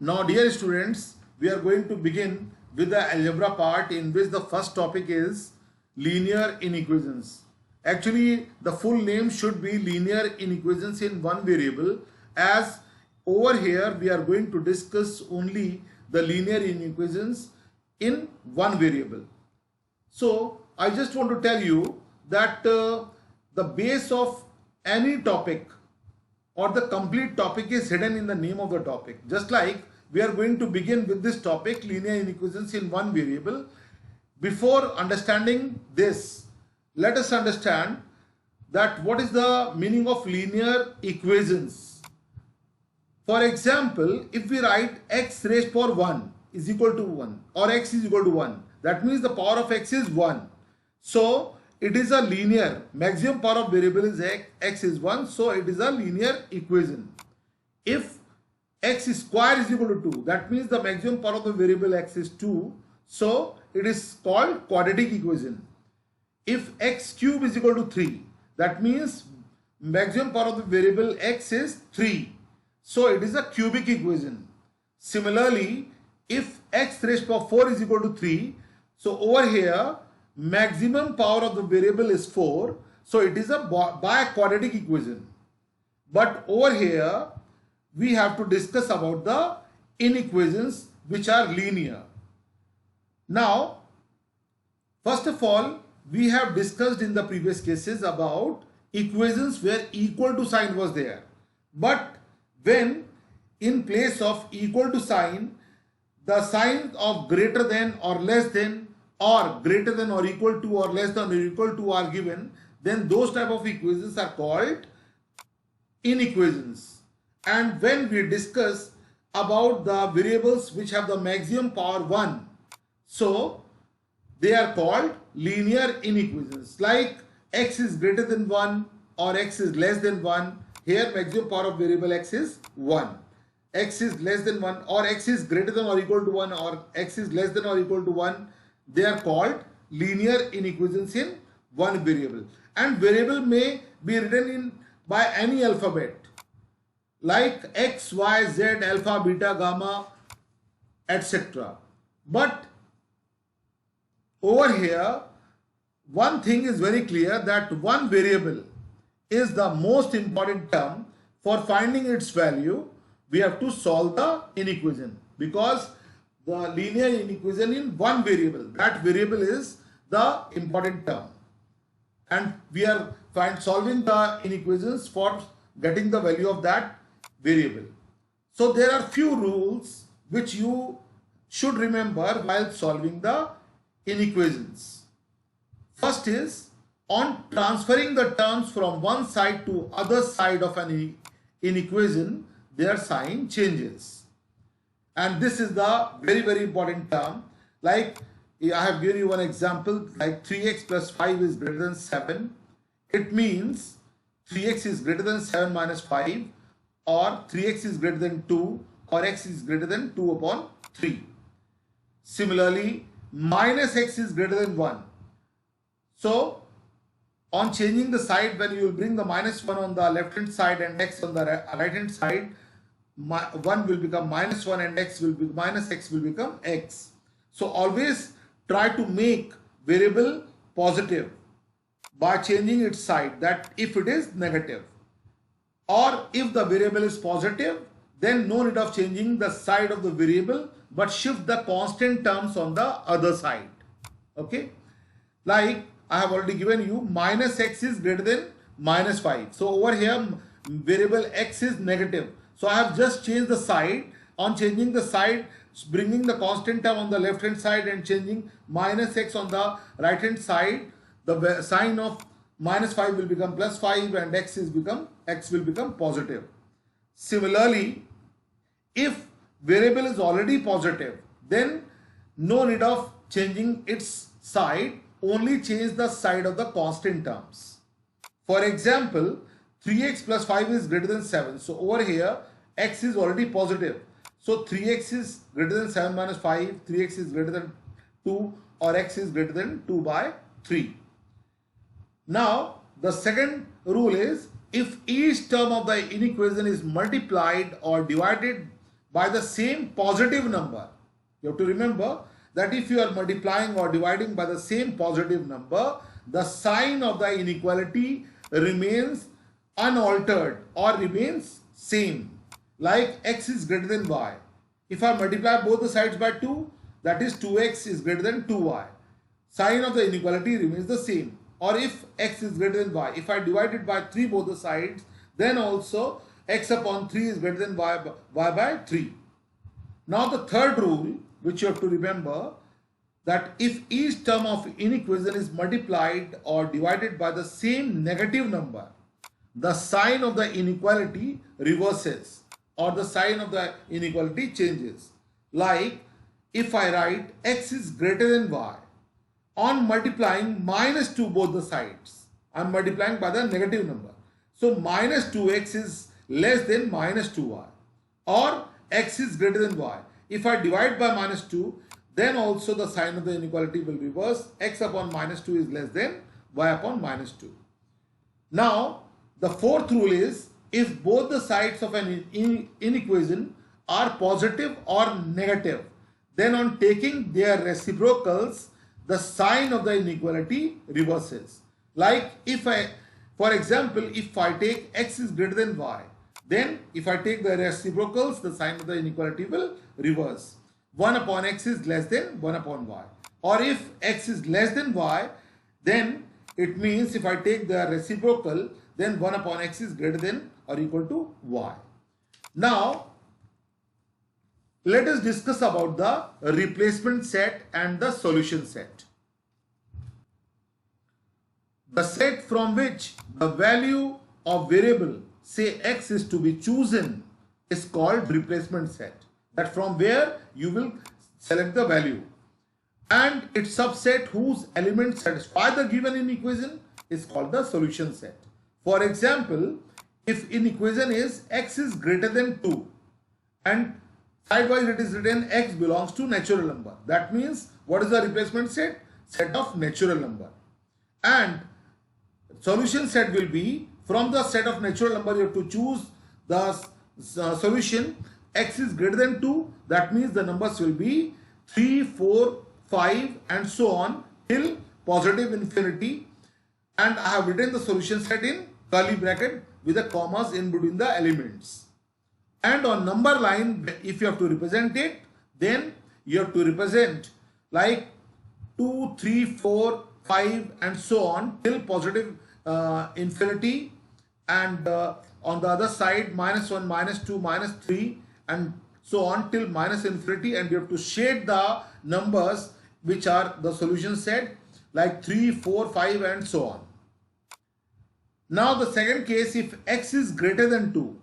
Now dear students, we are going to begin with the algebra part, in which the first topic is linear inequations. Actually the full name should be linear inequations in one variable, as over here we are going to discuss only the linear inequations in one variable. So I just want to tell you that the base of any topic or the complete topic is hidden in the name of the topic. Just like we are going to begin with this topic, linear inequations in one variable. Before understanding this, let us understand that what is the meaning of linear equations. For example, if we write x raised power 1 is equal to 1 or x is equal to 1, that means the power of x is 1. So it is a linear, maximum power of variable is x is 1, so it is a linear equation. If x square is equal to 2, that means the maximum power of the variable x is 2, so it is called quadratic equation. If x cube is equal to 3, that means maximum power of the variable x is 3, so it is a cubic equation. Similarly, if x raised to power 4 is equal to 3, so over here maximum power of the variable is 4, so it is a biquadratic equation. But over here we have to discuss about the inequations which are linear. Now, first of all, we have discussed in the previous cases about equations where equal to sign was there. But when in place of equal to sign, the sign of greater than or less than or greater than or equal to or less than or equal to are given, then those type of equations are called inequations. And when we discuss about the variables which have the maximum power 1, so they are called linear inequations. Like x is greater than 1 or x is less than 1, here maximum power of variable x is 1. X is less than 1 or x is greater than or equal to 1 or x is less than or equal to 1, they are called linear inequations in one variable. And variable may be written in by any alphabet like x, y, z, alpha, beta, gamma, etc. But over here one thing is very clear, that one variable is the most important term. For finding its value, we have to solve the inequation, because the linear inequation in one variable, that variable is the important term, and we are solving the inequations for getting the value of that variable. So there are few rules which you should remember while solving the inequations. First is, on transferring the terms from one side to other side of an inequation, their sign changes. And this is the very important term. Like I have given you one example, like 3x plus 5 is greater than 7. It means 3x is greater than 7 minus 5, or 3x is greater than 2, or x is greater than 2 upon 3. Similarly, minus x is greater than 1. So on changing the side, when you will bring the minus 1 on the left hand side and x on the right hand side, 1 will become minus 1 and x will be minus x will become x. So always try to make variable positive by changing its side, that if it is negative, or if the variable is positive, then no need of changing the side of the variable, but shift the constant terms on the other side. Okay, like I have already given you, minus x is greater than minus 5. So over here variable x is negative, so I have just changed the side. On changing the side, bringing the constant term on the left hand side and changing minus x on the right hand side, the sign of minus 5 will become plus 5 and x will become positive. Similarly, if variable is already positive, then no need of changing its side, only change the side of the constant terms. For example, 3x plus 5 is greater than 7. So over here x is already positive, so 3x is greater than 7 minus 5, 3x is greater than 2, or x is greater than 2 by 3. Now the second rule is, if each term of the inequation is multiplied or divided by the same positive number. You have to remember that if you are multiplying or dividing by the same positive number, the sign of the inequality remains unaltered or remains same. Like x is greater than y. If I multiply both the sides by 2, that is 2x is greater than 2y. Sign of the inequality remains the same. Or if x is greater than y, if I divide it by 3 both the sides, then also x upon 3 is greater than y by 3. Now the third rule which you have to remember, that if each term of inequation is multiplied or divided by the same negative number, the sign of the inequality reverses or the sign of the inequality changes. Like if I write x is greater than y, on multiplying minus 2 both the sides, I am multiplying by the negative number. So minus 2x is less than minus 2y, or x is greater than y. If I divide by minus 2, then also the sign of the inequality will reverse. X upon minus 2 is less than y upon minus 2. Now, the fourth rule is, if both the sides of an inequation are positive or negative, then on taking their reciprocals, the sign of the inequality reverses. Like if for example, if I take x is greater than y, then if I take the reciprocals, the sign of the inequality will reverse. 1 upon x is less than 1 upon y. Or if x is less than y, then it means if I take the reciprocal, then 1 upon x is greater than or equal to y. Now, let us discuss about the replacement set and the solution set. The set from which the value of variable, say x, is to be chosen is called replacement set. That from where you will select the value. And its subset whose elements satisfy the given inequation is called the solution set. For example, if inequation is x is greater than 2 and sidewise it is written x belongs to natural number. That means what is the replacement set? Set of natural number. And solution set will be from the set of natural number you have to choose the solution. X is greater than 2, that means the numbers will be 3, 4, 5 and so on till positive infinity, and I have written the solution set in curly bracket with the commas in between the elements. And on number line, if you have to represent it, then you have to represent like 2, 3, 4, 5 and so on till positive infinity, and on the other side minus 1, minus 2, minus 3 and so on till minus infinity, and you have to shade the numbers which are the solution set like 3, 4, 5 and so on. Now the second case, if x is greater than 2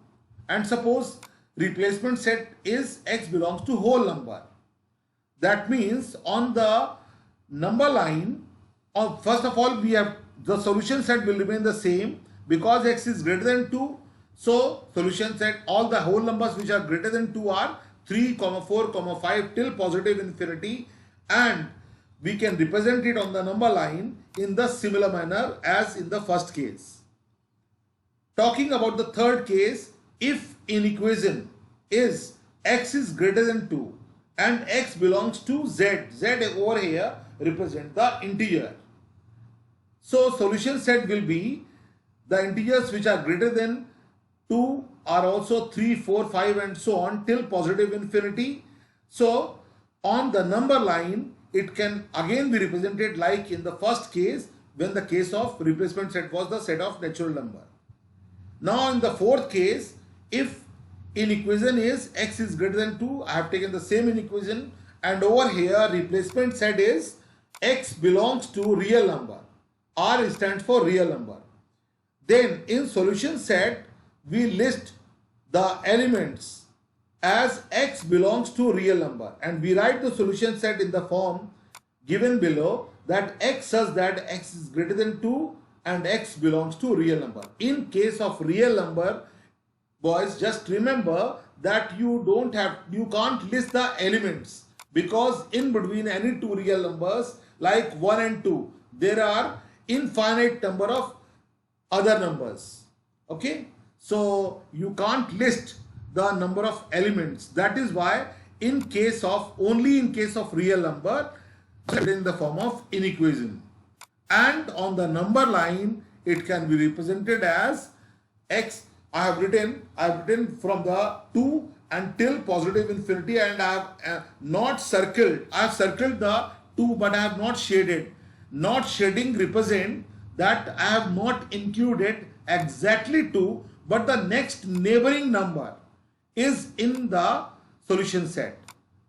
and suppose replacement set is x belongs to whole number, that means on the number line, first of all we have the solution set will remain the same because x is greater than 2. So solution set, all the whole numbers which are greater than 2 are 3, 4, 5 till positive infinity, and we can represent it on the number line in the similar manner as in the first case. Talking about the third case, if in equation is x is greater than 2 and x belongs to z, z over here represent the integer. So solution set will be the integers which are greater than 2 are also 3, 4, 5 and so on till positive infinity. So on the number line it can again be represented like in the first case when the case of replacement set was the set of natural number. Now in the fourth case, if in equation is x is greater than 2, I have taken the same inequation, and over here replacement set is x belongs to real number. R stands for real number. Then in solution set we list the elements as x belongs to real number, and we write the solution set in the form given below, that x such that x is greater than 2 and x belongs to real number. In case of real number, boys, just remember that you can't list the elements, because in between any two real numbers like 1 and 2 there are infinite number of other numbers. Okay, so you can't list the number of elements. That is why only in case of real number, in the form of inequation. And on the number line, it can be represented as x. I have written from the 2 until positive infinity, and I have not circled. I have circled the 2, but I have not shaded. Not shading represent that I have not included exactly 2, but the next neighboring number is in the solution set.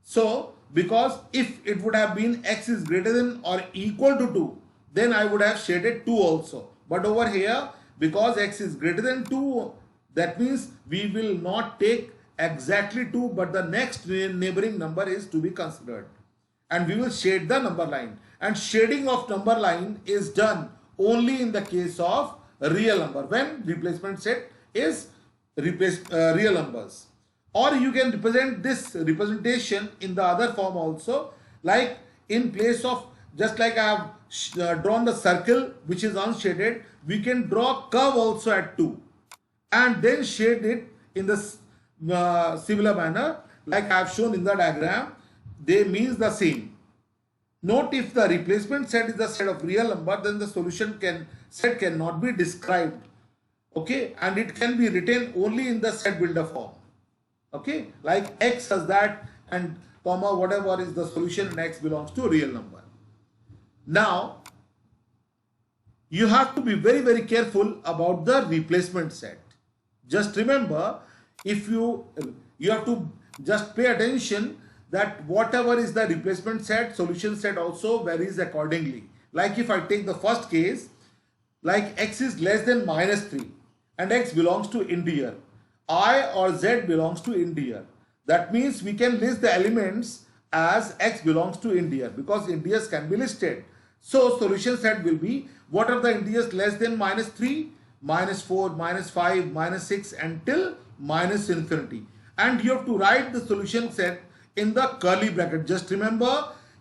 So, because if it would have been x is greater than or equal to 2, then I would have shaded 2 also. But over here, because x is greater than 2, that means we will not take exactly 2, but the next neighboring number is to be considered. And we will shade the number line. And shading of number line is done only in the case of real number, when replacement set is real numbers. Or you can represent this representation in the other form also, like in place of, just like I have drawn the circle which is unshaded, we can draw curve also at 2 and then shade it in the similar manner like I have shown in the diagram. They means the same. Note, if the replacement set is the set of real number, then the solution set cannot be described. Okay, and it can be written only in the set builder form. Okay, like x as that and comma whatever is the solution, and x belongs to a real number. Now, you have to be very careful about the replacement set. Just remember, if you have to just pay attention that whatever is the replacement set, solution set also varies accordingly. Like if I take the first case, like x is less than -3 and x belongs to integer, I or z belongs to integer. That means we can list the elements as x belongs to integer because integers can be listed. So solution set will be, what are the integers less than -3, -4, -5, -6 until -infinity. And you have to write the solution set in the curly bracket. Just remember,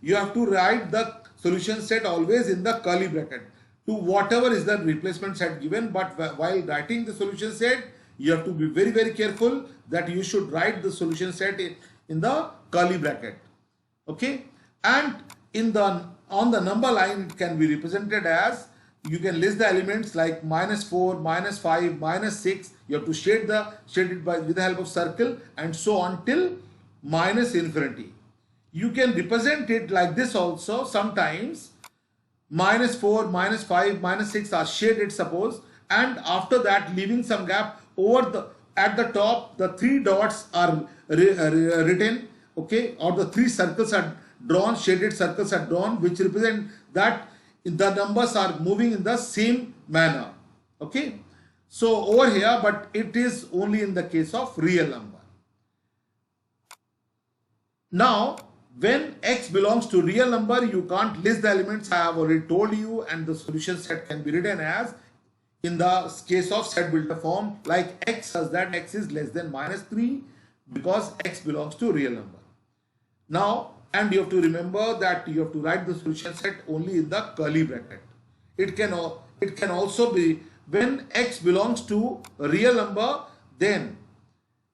you have to write the solution set always in the curly bracket to whatever is the replacement set given. But while writing the solution set, you have to be very careful that you should write the solution set in the curly bracket. Okay, and on the number line, it can be represented as, you can list the elements like -4, -5, -6. You have to shade it with the help of circle and so on till -infinity. You can represent it like this also. Sometimes -4, -5, -6 are shaded, suppose, and after that leaving some gap at the top, the 3 dots are written, okay, or the 3 circles are drawn, shaded circles are drawn, which represent that the numbers are moving in the same manner. Okay, so over here, but it is only in the case of real number. Now, when x belongs to real number, you can't list the elements, I have already told you, and the solution set can be written as, in the case of set builder form, like x as that x is less than -3 because x belongs to real number. Now, and you have to remember that you have to write the solution set only in the curly bracket. It can also be, when x belongs to a real number, then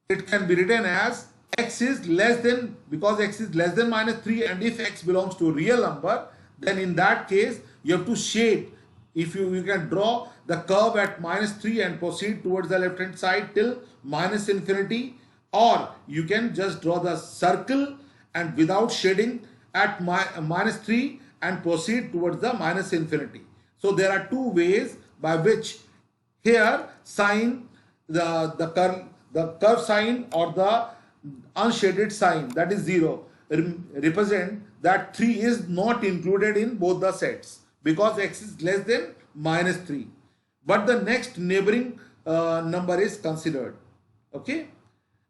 it can be written as x is less than, because x is less than -3, and if x belongs to a real number, then in that case you have to shade. If you can draw the curve at -3 and proceed towards the left hand side till -infinity, or you can just draw the circle and without shading at -3 and proceed towards the -infinity. So there are 2 ways by which here sign the curve sign or the unshaded sign, that is 0, represent that 3 is not included in both the sets because x is less than -3, but the next neighboring number is considered. Okay.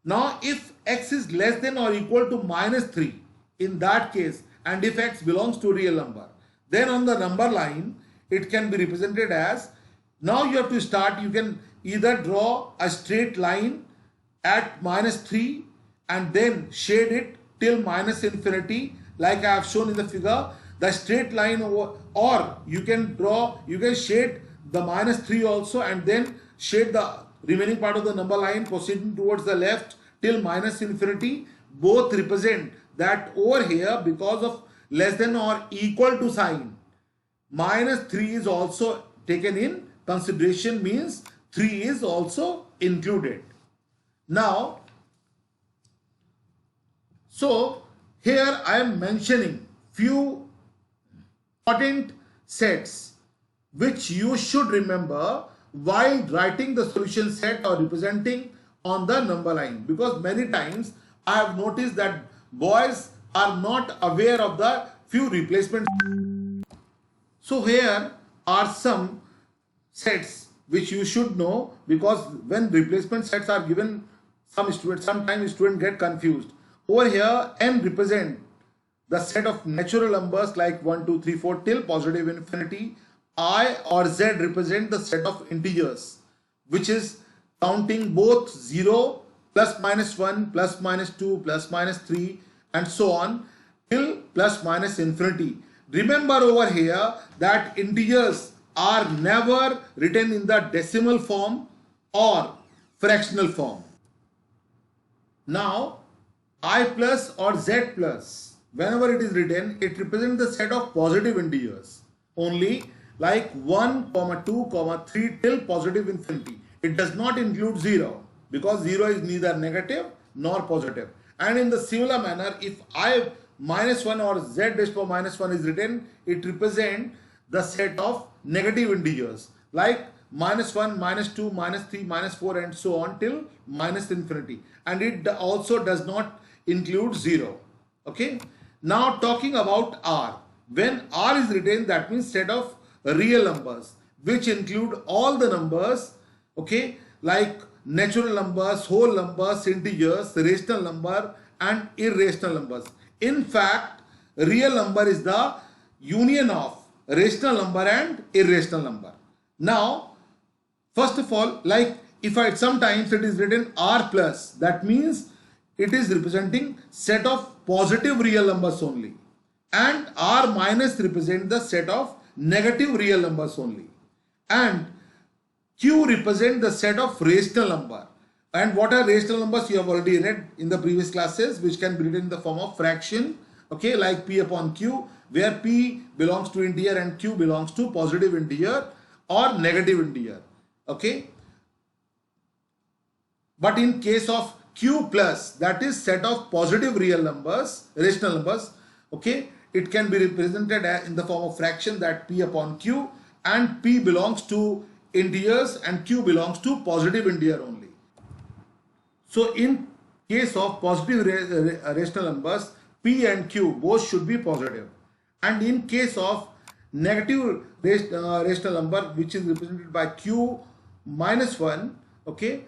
Now, if x is less than or equal to -3 in that case, and if x belongs to real number, then on the number line it can be represented as, now you have to start, you can either draw a straight line at -3 and then shade it till -infinity like I have shown in the figure, the straight line over, or you can shade the -3 also and then shade the remaining part of the number line proceeding towards the left till minus infinity, both represent that over here, because of less than or equal to sign, minus 3 is also taken in consideration, means 3 is also included. Now, so here I am mentioning few important sets which you should remember while writing the solution set or representing on the number line, because many times I have noticed that boys are not aware of the few replacements. So here are some sets which you should know, because when replacement sets are given, sometimes students get confused. Over here, n represent the set of natural numbers like 1, 2, 3, 4 till positive infinity. I or z represent the set of integers, which is counting both 0, plus minus 1, plus minus 2, plus minus 3, and so on till plus minus infinity. Remember over here that integers are never written in the decimal form or fractional form. Now, I plus or z plus, whenever it is written, it represents the set of positive integers only, like 1, 2, 3 till positive infinity. It does not include 0, because 0 is neither negative nor positive. And in the similar manner, if I minus 1 or z raised to power minus 1 is written, it represents the set of negative integers like minus 1, minus 2, minus 3, minus 4, and so on till minus infinity. And it also does not include 0. Okay. Now talking about R. When R is written, that means set of real numbers, which include all the numbers, okay, like natural numbers, whole numbers, integers, rational number, and irrational numbers. In fact, real number is the union of rational number and irrational number. Now, first of all, like if sometimes it is written R plus, that means it is representing set of positive real numbers only, and R minus represent the set of negative real numbers only, and Q represent the set of rational number. And what are rational numbers? You have already read in the previous classes, which can be written in the form of fraction, okay, like P upon Q, where P belongs to integer and Q belongs to positive integer or negative integer, okay. But in case of Q plus, that is set of positive real numbers, rational numbers, okay, it can be represented in the form of fraction, that P upon Q, and P belongs to integers and Q belongs to positive integer only. So in case of positive rational numbers, P and Q both should be positive. And in case of negative rational number, which is represented by Q minus 1, okay.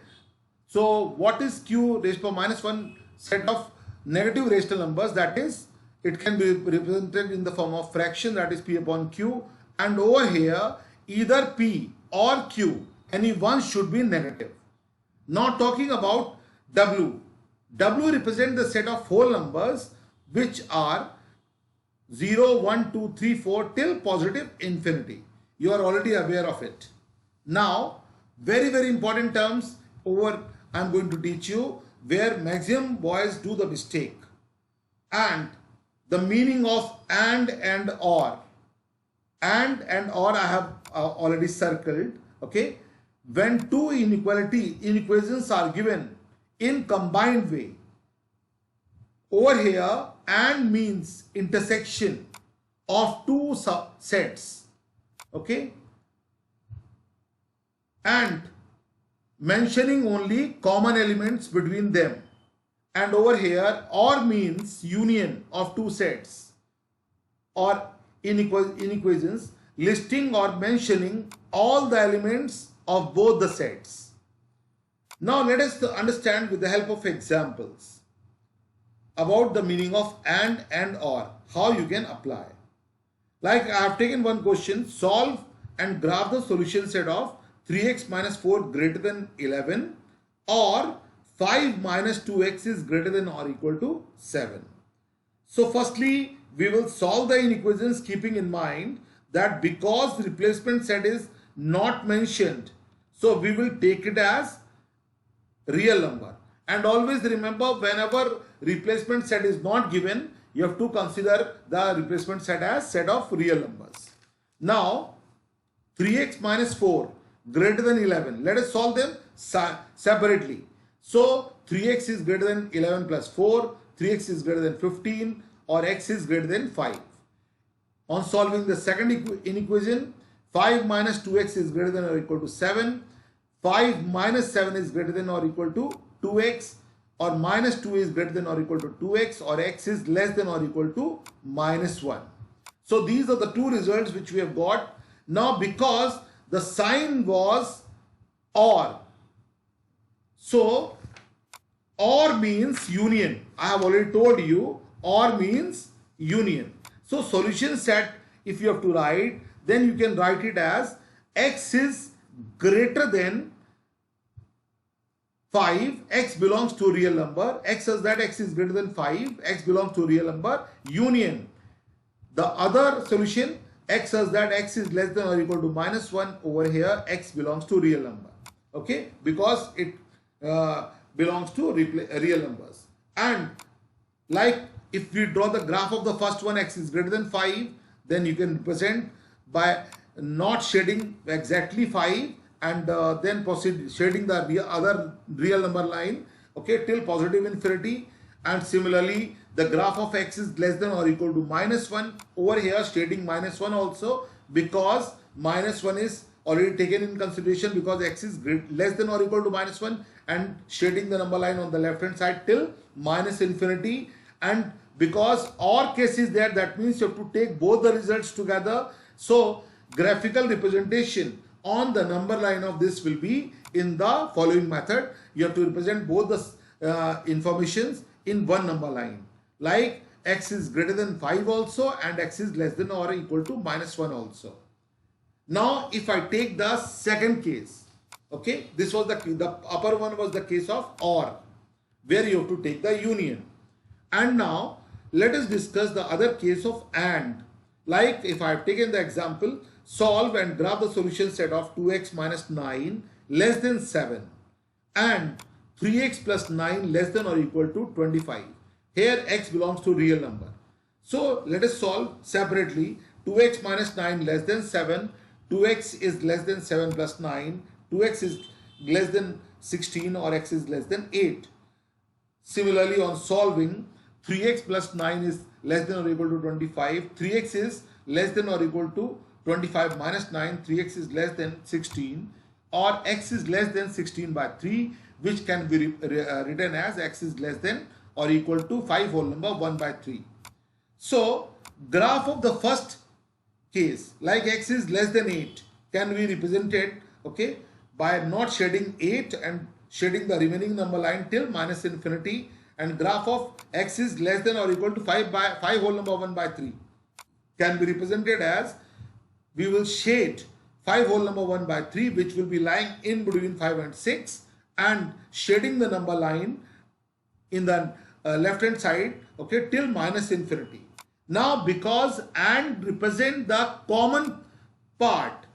So what is Q raised to minus 1? Set of negative rational numbers, that is, it can be represented in the form of fraction, that is P upon Q. And over here, either P or Q, any one should be negative. Now talking about W. W represents the set of whole numbers which are 0, 1, 2, 3, 4 till positive infinity. You are already aware of it. Now, very, very important terms over I am going to teach you, where maximum boys do the mistake. And the meaning of and or. And or I have already circled, okay. When two inequations are given in combined way, over here and means intersection of two sets, okay, and mentioning only common elements between them. And over here or means union of two sets or inequations, listing or mentioning all the elements of both the sets. Now let us understand with the help of examples about the meaning of and or, how you can apply. Like I have taken one question: solve and graph the solution set of 3x minus 4 greater than 11 or 5 minus 2x is greater than or equal to 7. So firstly, we will solve the inequations keeping in mind that because replacement set is not mentioned, so we will take it as real number. And always remember, whenever replacement set is not given, you have to consider the replacement set as set of real numbers. Now 3x minus 4 greater than 11. Let us solve them separately. So 3x is greater than 11 plus 4, 3x is greater than 15, or x is greater than 5. On solving the second inequation, 5 minus 2x is greater than or equal to 7, 5 minus 7 is greater than or equal to 2x, or minus 2 is greater than or equal to 2x, or x is less than or equal to minus 1. So these are the two results which we have got. Now because the sign was OR, so OR means union. I have already told you OR means union. So solution set, if you have to write, then you can write it as x is greater than 5, x belongs to a real number, x says that x is greater than 5, x belongs to a real number, union. The other solution, x says that x is less than or equal to minus 1, over here x belongs to real number, okay, because it belongs to real numbers. And like if we draw the graph of the first one, x is greater than 5, then you can represent by not shading exactly 5 and then proceed shading the other real number line, okay, till positive infinity. And similarly the graph of x is less than or equal to minus 1, over here shading minus 1 also, because minus 1 is already taken in consideration because x is less than or equal to minus 1, and shading the number line on the left hand side till minus infinity. And because OR case is there, that means you have to take both the results together. So graphical representation on the number line of this will be in the following method. You have to represent both the informations in one number line, like x is greater than 5 also and x is less than or equal to minus 1 also. Now if I take the second case, okay, this was the upper one was the case of OR, where you have to take the union. And now let us discuss the other case of AND. Like if I have taken the example, solve and graph the solution set of 2x minus 9 less than 7 and 3x plus 9 less than or equal to 25. Here x belongs to real number. So let us solve separately. 2x minus 9 less than 7, 2x is less than 7 plus 9, 2x is less than 16, or x is less than 8. Similarly on solving, 3x plus 9 is less than or equal to 25, 3x is less than or equal to 25 minus 9, 3x is less than 16, or x is less than 16 by 3, which can be written as x is less than or equal to 5 whole number 1 by 3. So graph of the first case, like x is less than 8, can be represented, okay, by not shading 8 and shading the remaining number line till minus infinity. And graph of x is less than or equal to 5 whole number 1 by 3 can be represented as, we will shade 5 whole number 1 by 3, which will be lying in between 5 and 6, and shading the number line in the left hand side, okay, till minus infinity. Now because and represent the common part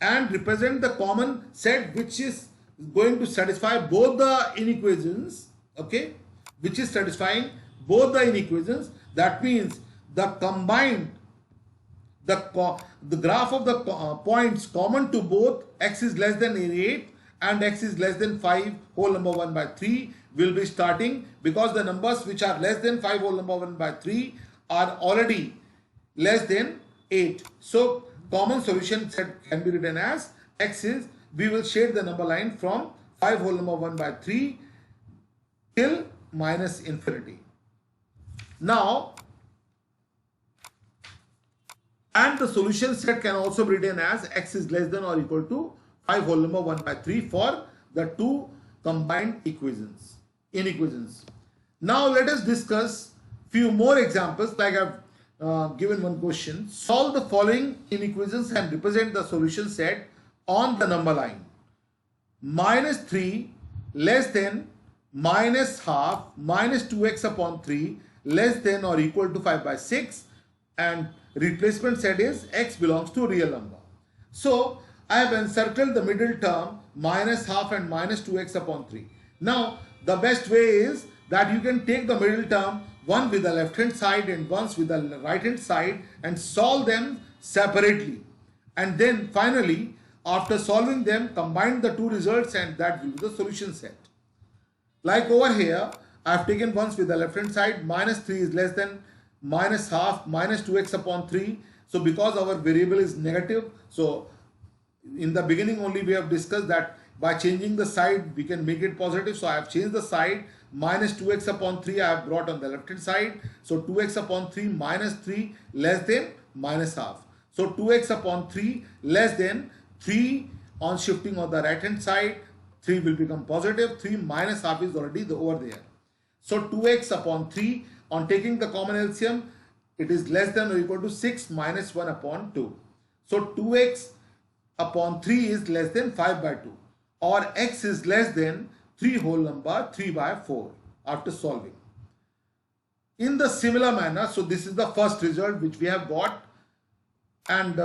and represent the common set which is going to satisfy both the inequations, okay, which is satisfying both the inequations, that means the combined the graph of the points common to both x is less than 8 and x is less than 5 whole number 1 by 3 will be starting, because the numbers which are less than 5 whole number 1 by 3 are already less than 8. So common solution set can be written as x is, we will shade the number line from 5 whole number 1 by 3 till minus infinity. Now, and the solution set can also be written as x is less than or equal to 5 whole number 1 by 3 for the two combined inequations. Now let us discuss few more examples. Like I've given one question. Solve the following inequations and represent the solution set on the number line. Minus 3 less than minus half minus 2x upon 3 less than or equal to 5 by 6, and replacement set is x belongs to real number. So I have encircled the middle term minus half and minus 2x upon 3. Now the best way is that you can take the middle term, one with the left hand side and once with the right hand side, and solve them separately. And then finally, after solving them, combine the two results and that will be the solution set. Like over here, I have taken once with the left hand side, minus 3 is less than minus half minus 2x upon 3. So because our variable is negative, so in the beginning only we have discussed that by changing the side we can make it positive. So I have changed the side, minus 2x upon 3 I have brought on the left hand side. So 2x upon 3 minus 3 less than minus half. So 2x upon 3 less than 3 on shifting on the right hand side, 3 will become positive, 3 minus half is already over there. So 2x upon 3, on taking the common LCM, it is less than or equal to 6 minus 1 upon 2. So 2x upon 3 is less than 5 by 2, or x is less than 3 whole number 3 by 4 after solving. In the similar manner, so this is the first result which we have got, and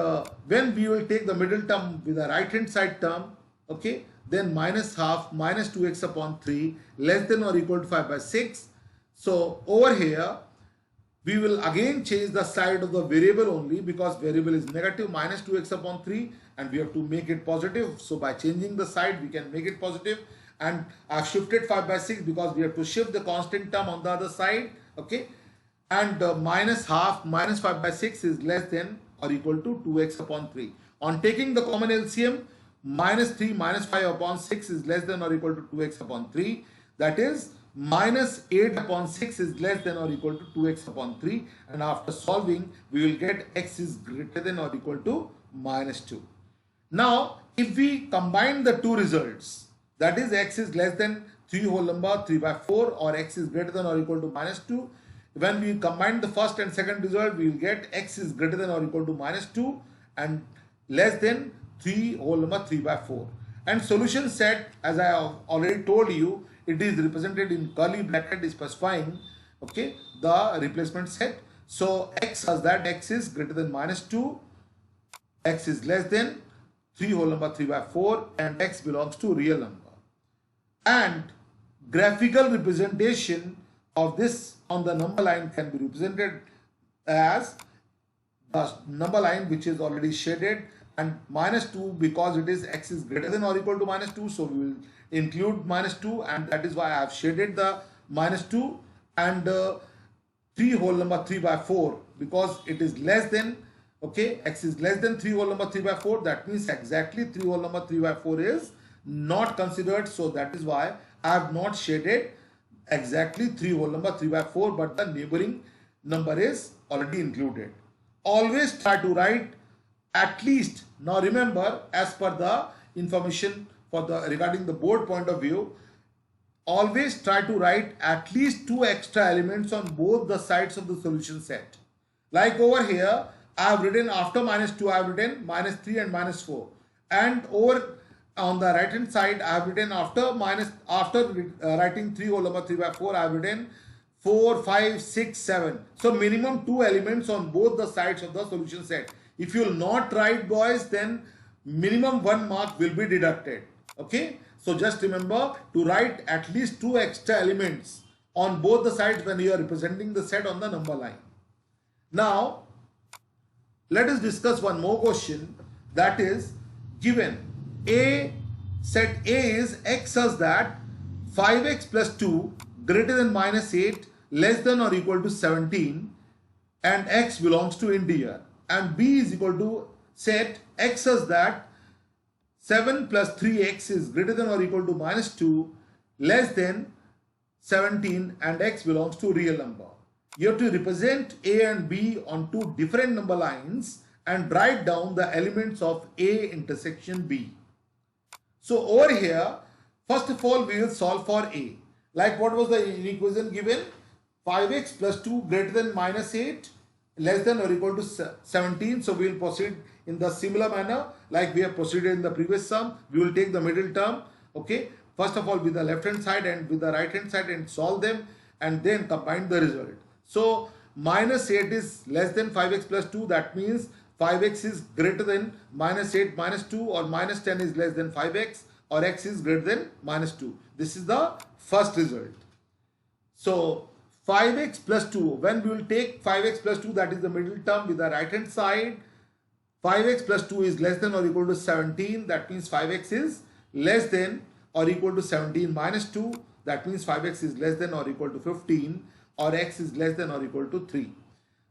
when we will take the middle term with the right hand side term, okay, then minus half minus 2x upon 3 less than or equal to 5 by 6. So over here we will again change the side of the variable only, because variable is negative, minus 2x upon 3, and we have to make it positive. So by changing the side we can make it positive, and I've shifted 5 by 6 because we have to shift the constant term on the other side, okay, and minus half minus 5 by 6 is less than or equal to 2x upon 3. On taking the common LCM, minus 3 minus 5 upon 6 is less than or equal to 2x upon 3. That is minus 8 upon 6 is less than or equal to 2x upon 3. And after solving, we will get x is greater than or equal to minus 2. Now, if we combine the two results, that is x is less than 3 whole number 3 by 4, or x is greater than or equal to minus 2. When we combine the first and second result, we will get x is greater than or equal to minus 2 and less than 3 whole number 3 by 4. And solution set, as I have already told you, it is represented in curly bracket specifying, okay, the replacement set. So x has that x is greater than minus 2, x is less than 3 whole number 3 by 4, and x belongs to real number. And graphical representation of this on the number line can be represented as the number line which is already shaded, and minus 2 because it is x is greater than or equal to minus 2, so we will include minus 2, and that is why I have shaded the minus 2, and 3 whole number 3 by 4 because it is less than, okay, x is less than 3 whole number 3 by 4, that means exactly 3 whole number 3 by 4 is not considered, so that is why I have not shaded exactly 3 whole number 3 by 4, but the neighboring number is already included. Always try to write at least, now remember, as per the information for the regarding the board point of view, always try to write at least 2 extra elements on both the sides of the solution set. Like over here, I have written after minus 2, I have written minus 3 and minus 4, and over on the right hand side I have written after writing 3 whole number 3 by 4, I have written 4, 5, 6, 7. So minimum 2 elements on both the sides of the solution set. If you will not write, boys, then minimum 1 mark will be deducted. Okay, so just remember to write at least 2 extra elements on both the sides when you are representing the set on the number line. Now let us discuss one more question, that is, given A, set A is x such that 5x plus 2 greater than minus 8 less than or equal to 17, and x belongs to integer, and B is equal to set x such that 7 plus 3x is greater than or equal to minus 2 less than 17, and x belongs to real number. You have to represent A and B on two different number lines and write down the elements of A intersection B. So over here, first of all, we will solve for A. Like what was the equation given? 5x plus 2 greater than minus 8 less than or equal to 17. So we will proceed in the similar manner like we have proceeded in the previous sum. We will take the middle term, okay, first of all with the left hand side and with the right hand side, and solve them and then combine the result. So minus 8 is less than 5x plus 2, that means 5x is greater than minus 8 minus 2, or minus 10 is less than 5x, or x is greater than minus 2. This is the first result. So 5x plus 2, when we will take 5x plus 2, that is the middle term with the right hand side, 5x plus 2 is less than or equal to 17. That means 5x is less than or equal to 17 minus 2. That means 5x is less than or equal to 15, or x is less than or equal to 3.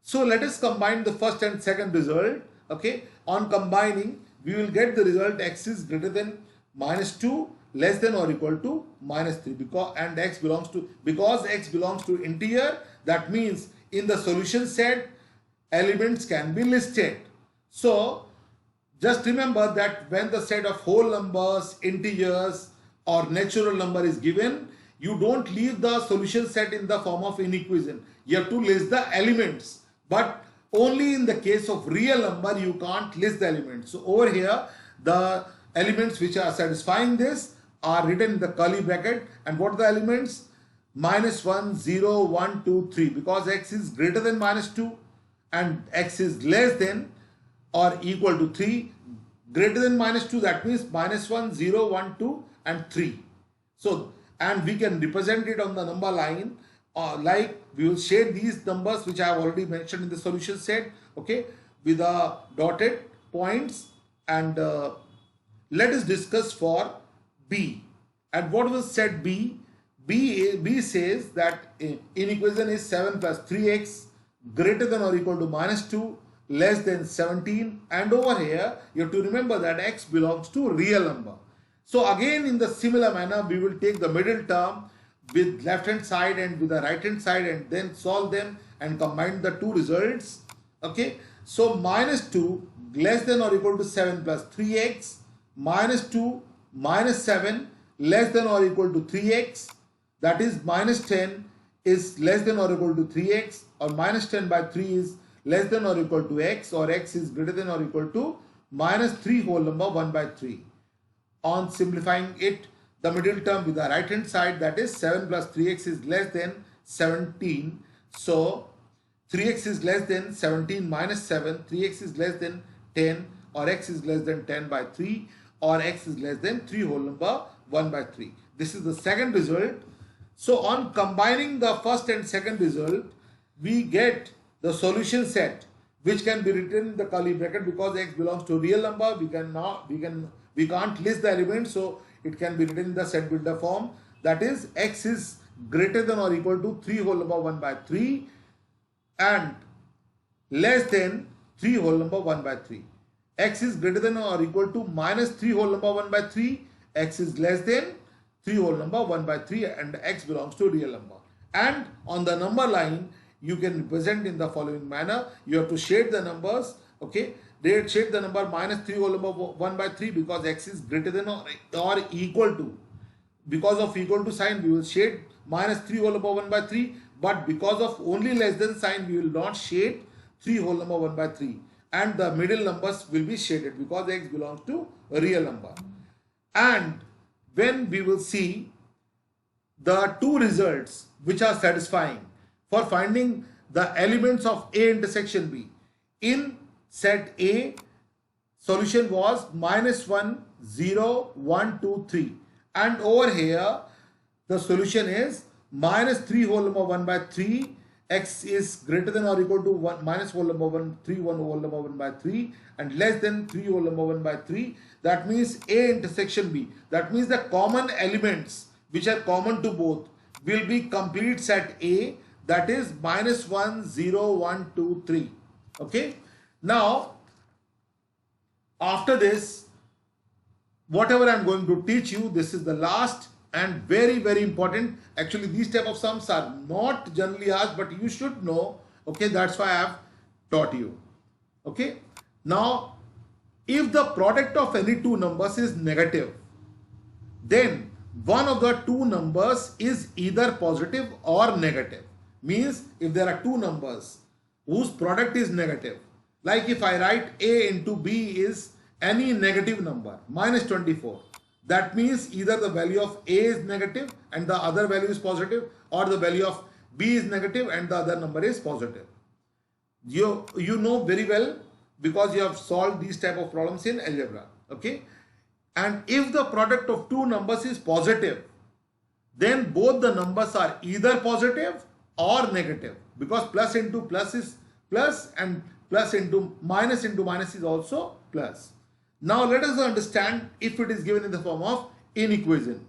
So let us combine the first and second result. Okay, on combining, we will get the result x is greater than minus 2, less than or equal to minus 3, because x belongs to integer. That means in the solution set, elements can be listed. So just remember that when the set of whole numbers, integers or natural number is given, you don't leave the solution set in the form of inequation. You have to list the elements, but only in the case of real number you can't list the elements. So over here, the elements which are satisfying this are written in the curly bracket. And what are the elements? Minus 1, 0, 1, 2, 3, because x is greater than minus 2 and x is less than or equal to 3. Greater than minus 2, that means minus 1, 0, 1, 2 and 3. So, and we can represent it on the number line, like we will shade these numbers which I have already mentioned in the solution set, okay, with the dotted points. And let us discuss for B. And what was set B? B says that in equation is 7 plus 3x greater than or equal to minus 2 less than 17, and over here you have to remember that x belongs to real number. So again, in the similar manner, we will take the middle term with left hand side and with the right hand side and then solve them and combine the two results. Okay, so minus 2 less than or equal to 7 plus 3x, minus 2 minus 7 less than or equal to 3x, that is minus 10 is less than or equal to 3x, or minus 10 by 3 is less than or equal to x, or x is greater than or equal to minus 3 whole number 1 by 3. On simplifying it, the middle term with the right hand side, that is 7 plus 3x is less than 17. So 3x is less than 17 minus 7, 3x is less than 10, or x is less than 10 by 3, or x is less than 3 whole number 1 by 3. This is the second result. So on combining the first and second result, we get the solution set, which can be written in the curly bracket because x belongs to a real number. We can't list the elements, so it can be written in the set builder form. That is, x is greater than or equal to 3 whole number 1 by 3 and less than 3 whole number 1 by 3. X is greater than or equal to minus 3 whole number 1 by 3. X is less than 3 whole number 1 by 3 and x belongs to a real number. And on the number line, you can represent in the following manner. You have to shade the numbers. Okay, they shade the number minus 3 whole number 1 by 3 because x is greater than or equal to. Because of equal to sign, we will shade minus 3 whole number 1 by 3. But because of only less than sign, we will not shade 3 whole number 1 by 3. And the middle numbers will be shaded because x belongs to a real number. And when we will see the two results which are satisfying for finding the elements of A intersection B. In set A, solution was minus 1, 0, 1, 2, 3. And over here, the solution is minus 3 whole number 1 by 3. X is greater than or equal to 1 minus whole number 1, 3, 1 whole number 1 by 3 and less than 3 whole number 1 by 3. That means A intersection B. That means the common elements which are common to both will be complete set A, that is minus 1, 0, 1, 2, 3. Okay. Now, after this, whatever I am going to teach you, this is the last and very, very important. Actually, these type of sums are not generally asked, but you should know. Okay, that's why I have taught you. Okay. Now, if the product of any two numbers is negative, then one of the two numbers is either positive or negative. Means if there are two numbers whose product is negative, like if I write A into B is any negative number, minus 24. That means either the value of A is negative and the other value is positive, or the value of B is negative and the other number is positive. You know very well because you have solved these type of problems in algebra. Okay. And if the product of two numbers is positive, then both the numbers are either positive or negative, because plus into plus is plus and plus into minus is also plus. Now let us understand if it is given in the form of inequation.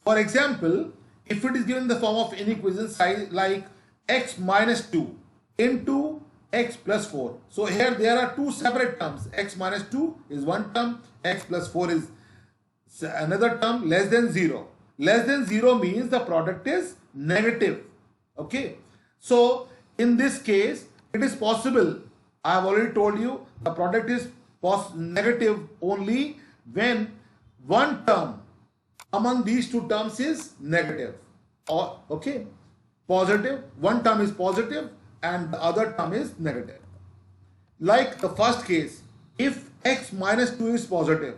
For example, if it is given in the form of inequation like x minus 2 into x plus 4. So here there are two separate terms. X minus 2 is one term, x plus 4 is another term, less than 0. Less than 0 means the product is negative. Okay. So in this case, it is possible. I have already told you the product is negative only when one term among these two terms is negative. Or okay, positive. One term is positive and the other term is negative. Like the first case, if x minus 2 is positive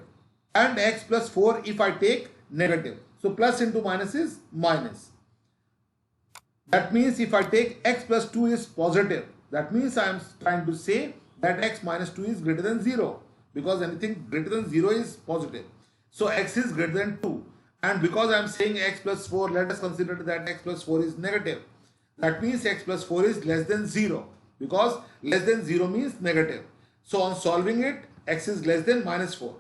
and x plus 4 if I take negative. So plus into minus is minus. That means if I take x plus 2 is positive, that means I am trying to say that x minus 2 is greater than 0, because anything greater than 0 is positive. So x is greater than 2, and because I am saying x plus 4, let us consider that x plus 4 is negative. That means x plus 4 is less than 0, because less than 0 means negative. So on solving it, x is less than minus 4.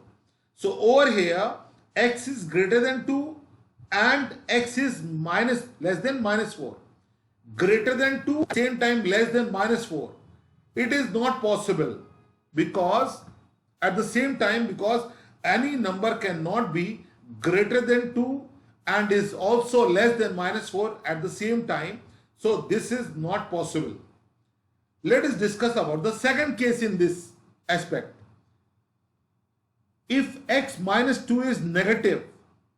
So over here, x is greater than 2 and x is less than minus 4. Greater than 2, same time less than minus 4. It is not possible, because at the same time, because any number cannot be greater than 2 and is also less than minus 4 at the same time. So this is not possible. Let us discuss about the second case in this aspect. If x minus 2 is negative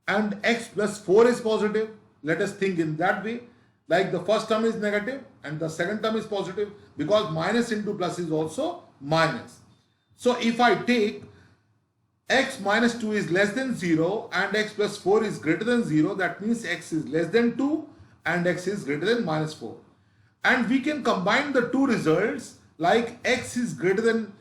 and x plus 4 is positive, let us think in that way. Like the first term is negative and the second term is positive, because minus into plus is also minus. So if I take x minus 2 is less than 0 and x plus 4 is greater than 0, that means x is less than 2 and x is greater than minus 4. And we can combine the two results, like x is greater than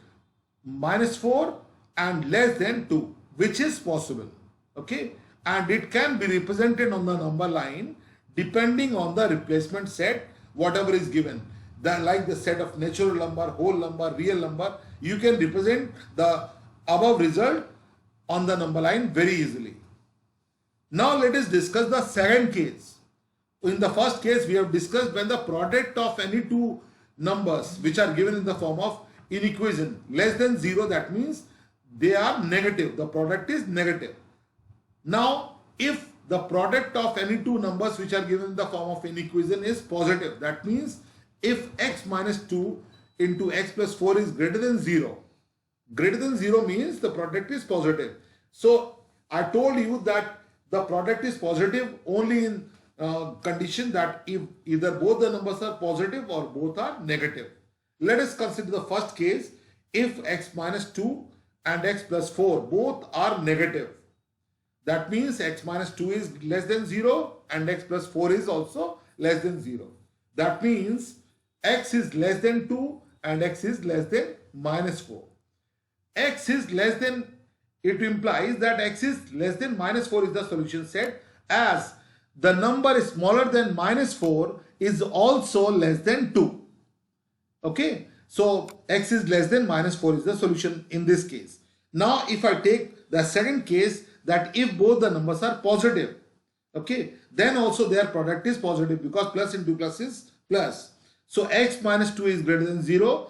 minus 4 and less than 2, which is possible. Okay, and it can be represented on the number line depending on the replacement set, whatever is given. Then like the set of natural number, whole number, real number, you can represent the above result on the number line very easily. Now let us discuss the second case. In the first case, we have discussed when the product of any two numbers which are given in the form of inequation less than 0, that means they are negative. The product is negative. Now, if the product of any two numbers which are given in the form of inequation is positive, that means if x minus 2 into x plus 4 is greater than 0, greater than 0 means the product is positive. So I told you that the product is positive only in condition that if either both the numbers are positive or both are negative. Let us consider the first case. If x minus 2 and x plus 4 both are negative, that means x minus 2 is less than 0 and x plus 4 is also less than 0. That means x is less than 2 and x is less than minus 4. X is less than, it implies that x is less than minus 4 is the solution set, as the number is smaller than minus 4 is also less than 2. Okay, so x is less than minus 4 is the solution in this case. Now if I take the second case, that if both the numbers are positive, okay, then also their product is positive, because plus into plus is plus. So x minus 2 is greater than 0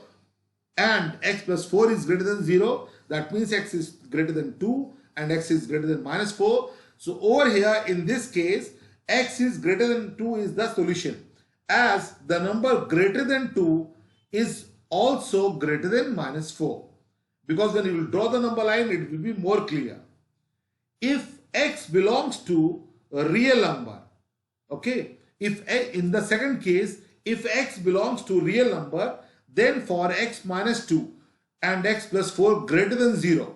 and x plus 4 is greater than 0. That means x is greater than 2 and x is greater than minus 4. So over here in this case, x is greater than 2 is the solution, as the number greater than 2 is also greater than minus 4. Because when you will draw the number line, it will be more clear. If x belongs to a real number, okay, if in the second case, if x belongs to real number, then for x minus 2 and x plus 4 greater than 0,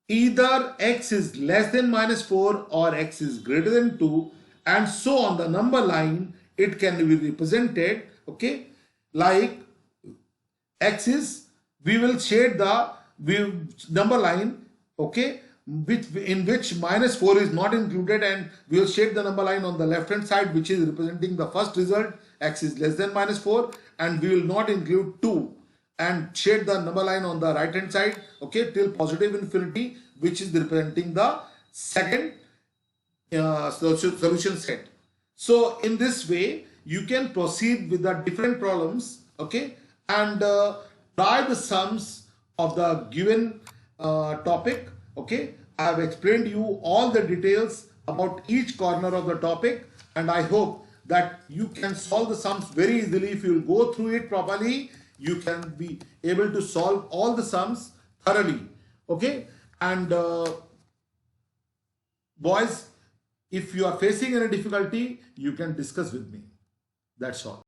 either x is less than minus 4 or x is greater than 2, and so on the number line it can be represented, okay, like x is, we will shade the number line, okay, in which -4 is not included, and we will shade the number line on the left hand side, which is representing the first result, x is less than -4, and we will not include 2 and shade the number line on the right hand side, okay, till positive infinity, which is representing the second solution set. So in this way you can proceed with the different problems, okay, and try the sums of the given topic, okay. I have explained you all the details about each corner of the topic, and I hope that you can solve the sums very easily. If you will go through it properly, you can be able to solve all the sums thoroughly, okay. And boys, if you are facing any difficulty, you can discuss with me. That's all.